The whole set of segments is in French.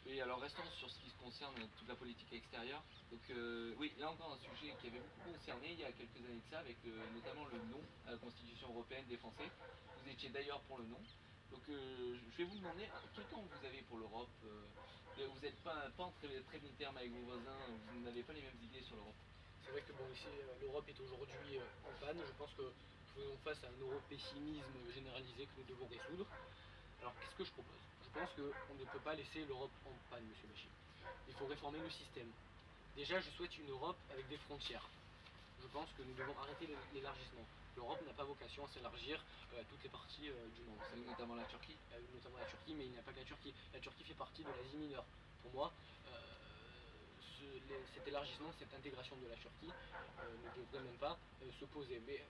Oui, alors restons sur ce qui se concerne toute la politique extérieure. Donc oui, là encore un sujet qui avait beaucoup concerné il y a quelques années de ça, avec notamment le non à la Constitution européenne des Français. Vous étiez d'ailleurs pour le non. Donc je vais vous demander, quel camp vous avez pour l'Europe Vous n'êtes pas en très bon terme avec vos voisins, vous n'avez pas les mêmes idées sur l'Europe. C'est vrai que bon, ici, l'Europe est aujourd'hui en panne. Je pense que nous faisons face à un europécimisme généralisé que nous devons résoudre. Alors qu'est-ce que je propose? Je pense qu'on ne peut pas laisser l'Europe en panne, monsieur Bachir. Il faut réformer le système. Déjà, je souhaite une Europe avec des frontières. Je pense que nous devons arrêter l'élargissement. L'Europe n'a pas vocation à s'élargir à toutes les parties du monde. Notamment la Turquie. Notamment la Turquie, mais il n'y a pas que la Turquie. La Turquie fait partie de l'Asie mineure. Pour moi, cet élargissement, cette intégration de la Turquie ne devrait même pas se poser. Mais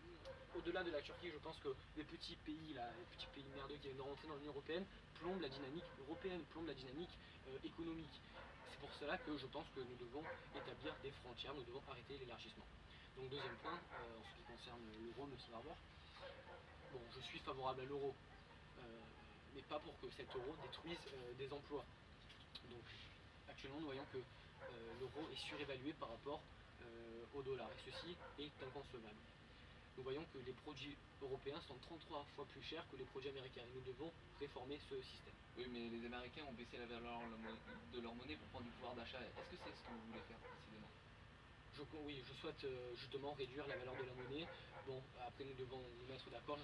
au-delà de la Turquie, je pense que les petits pays, là, les petits pays merdeux qui viennent de rentrer dans l'Union européenne, plombent la dynamique européenne, plombent la dynamique économique. C'est pour cela que je pense que nous devons établir des frontières, nous devons arrêter l'élargissement. Donc deuxième point, en ce qui concerne l'euro, monsieur Barbour, bon, je suis favorable à l'euro, mais pas pour que cet euro détruise des emplois. Donc actuellement, nous voyons que l'euro est surévalué par rapport au dollar, et ceci est inconcevable. Nous voyons que les produits européens sont 33 fois plus chers que les produits américains, et nous devons réformer ce système. Oui, mais les Américains ont baissé la valeur de leur monnaie pour prendre du pouvoir d'achat. Est-ce que c'est ce que vous voulez faire précisément? Oui, je souhaite justement réduire la valeur de la monnaie. Bon, après nous devons nous mettre d'accord,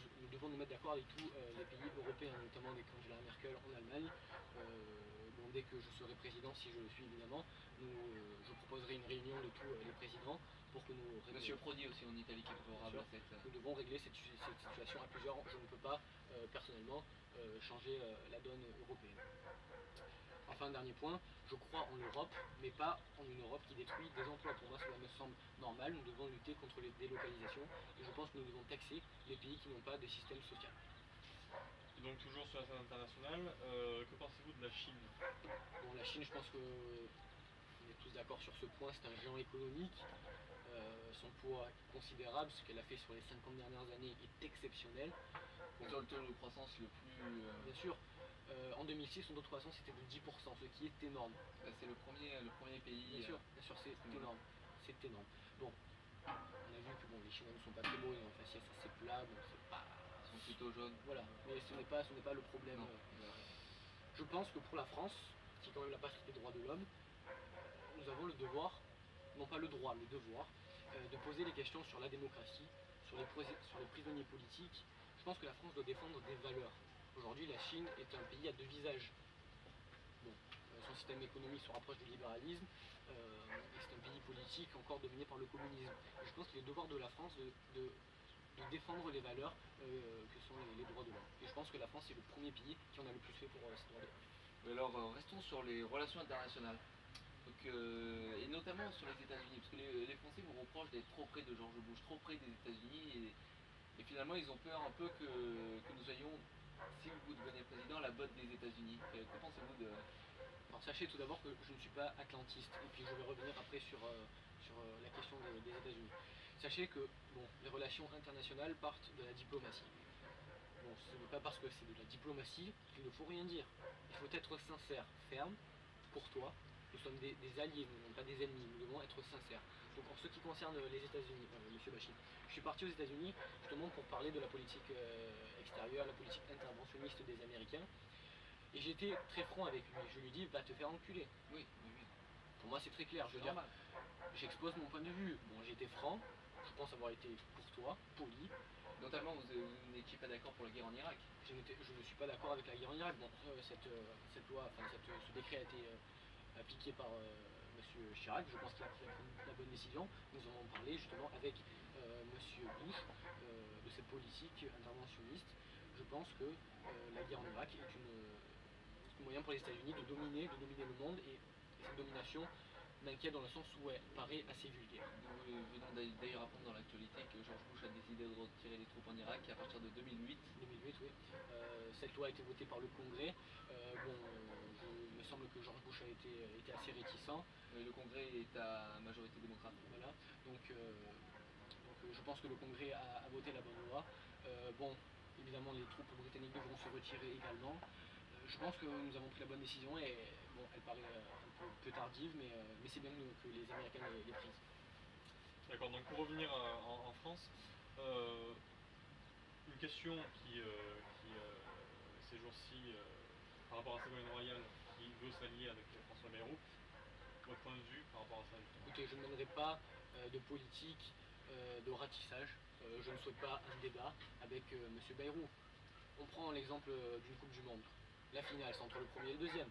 avec tous les pays européens, notamment avec Angela Merkel en Allemagne. Bon, dès que je serai président, si je le suis évidemment, je proposerai une réunion de tous les présidents pour que nous réglions. Monsieur Prodi aussi en Italie qui est favorable à cette... Nous devons régler cette situation à plusieurs. Je ne peux pas personnellement changer la donne européenne. Enfin, dernier point, je crois en l'Europe, mais pas en une Europe qui détruit des emplois. Pour moi, cela me semble normal. Nous devons lutter contre les délocalisations et je pense que nous devons taxer les pays qui n'ont pas de système social. Et donc toujours sur la scène internationale, que pensez-vous de la Chine? Bon, la Chine, je pense que on est tous d'accord sur ce point, c'est un géant économique. Son poids est considérable, ce qu'elle a fait sur les 50 dernières années est exceptionnel. Sur le taux de croissance le plus... Bien sûr, en 2006, son taux de croissance était de 10%, ce qui est énorme. C'est le premier pays... Bien sûr, c'est énorme. C'est énorme. Bon, on a vu que bon, les Chinois ne sont pas très beaux, ils ont un faciès assez plat, donc c'est pas... Ils sont plutôt jaunes. Voilà, mais ce n'est pas le problème. Non. Je pense que pour la France, qui est quand même la patrie des droits de l'homme, nous avons le devoir, non pas le droit, le devoir, de poser des questions sur la démocratie, sur les prisonniers politiques. Je pense que la France doit défendre des valeurs. Aujourd'hui, la Chine est un pays à deux visages. Bon, son système économique se rapproche du libéralisme, et c'est un pays politique encore dominé par le communisme. Et je pense qu'il est le devoir de la France de défendre les valeurs que sont les droits de l'homme. Et je pense que la France est le premier pays qui en a le plus fait pour ces droits de l'homme. Alors, restons sur les relations internationales. Donc, et notamment sur les États-Unis, parce que les Français vous reprochent d'être trop près de George Bush, trop près des États-Unis, et finalement ils ont peur un peu que nous soyons, si vous devenez président, la botte des États-Unis. Que pensez-vous de... Alors sachez tout d'abord que je ne suis pas atlantiste, et puis je vais revenir après sur la question des États-Unis. Sachez que bon, les relations internationales partent de la diplomatie. Bon, ce n'est pas parce que c'est de la diplomatie qu'il ne faut rien dire. Il faut être sincère, ferme, courtois. Nous sommes des alliés, nous ne sommes pas des ennemis, nous devons être sincères. Donc en ce qui concerne les États-Unis, monsieur Bachir, je suis parti aux États-Unis justement pour parler de la politique extérieure, la politique interventionniste des Américains. Et j'étais très franc avec lui, je lui dis va te faire enculer. Oui. Pour moi c'est très clair, je veux dire, j'expose mon point de vue. Bon, j'ai été franc, je pense avoir été courtois, poli. Notamment, vous n'étiez pas d'accord pour la guerre en Irak. Je ne suis pas d'accord avec la guerre en Irak. Bon, cette loi, ce décret a été appliqué par M. Chirac. Je pense qu'il a pris la bonne décision. Nous en avons parlé justement avec M. Bush de cette politique interventionniste. Je pense que la guerre en Irak est un moyen pour les États-Unis de dominer le monde, et cette domination m'inquiète dans le sens où elle paraît assez vulgaire. Nous venons d'ailleurs apprendre dans l'actualité que George Bush a décidé de retirer les troupes en Irak à partir de 2008. 2008, oui. Cette loi a été votée par le Congrès. Il me semble que George Bush a été assez réticent. Le Congrès est à majorité démocrate. Voilà. Donc je pense que le Congrès a voté la bonne loi. Évidemment, les troupes britanniques devront se retirer également. Je pense que nous avons pris la bonne décision et bon, elle elle paraît un peu tardive, mais c'est bien que les Américains l'aient prise. D'accord, donc pour revenir en France, une question qui ces jours-ci, par rapport à Ségolène Royal, qui veut s'allier avec François Bayrou, votre point de vue par rapport à ça justement? Écoutez, je ne mènerai pas de politique de ratissage. Je ne souhaite pas un débat avec M. Bayrou. On prend l'exemple d'une Coupe du Monde. La finale, c'est entre le premier et le deuxième.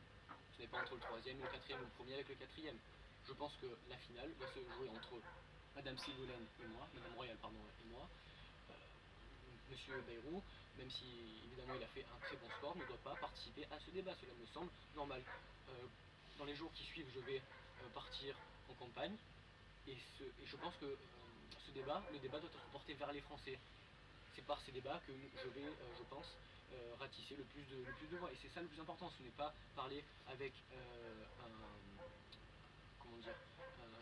Ce n'est pas entre le troisième et le quatrième, ou le premier avec le quatrième. Je pense que la finale doit se jouer entre Madame Ségolène et moi, Madame Royal, pardon, et moi. Monsieur Bayrou, même si évidemment il a fait un très bon score, ne doit pas participer à ce débat. Cela me semble normal. Dans les jours qui suivent, je vais partir en campagne et je pense que le débat doit être porté vers les Français. C'est par ces débats que je vais, je pense, ratisser le plus de voix. Et c'est ça le plus important. Ce n'est pas parler avec un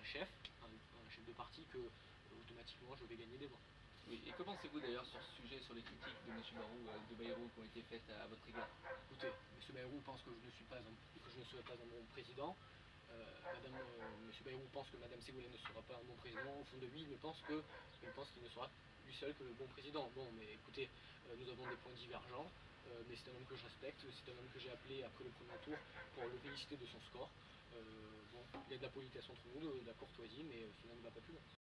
chef, un chef de parti que automatiquement je vais gagner des voix. Oui, et que pensez-vous d'ailleurs sur ce sujet, sur les critiques de M. Bayrou qui ont été faites à votre égard? Écoutez, M. Bayrou pense que je ne serai pas un bon président. M. Bayrou pense que Mme Ségolène ne sera pas un bon président. Au fond de lui, il pense qu'il ne sera lui seul que le bon président. Bon, mais écoutez, nous avons des points divergents, mais c'est un homme que je respecte. C'est un homme que j'ai appelé après le premier tour pour le féliciter de son score. Bon, il y a de la politesse entre nous, de la courtoisie, mais cela ne va pas plus loin.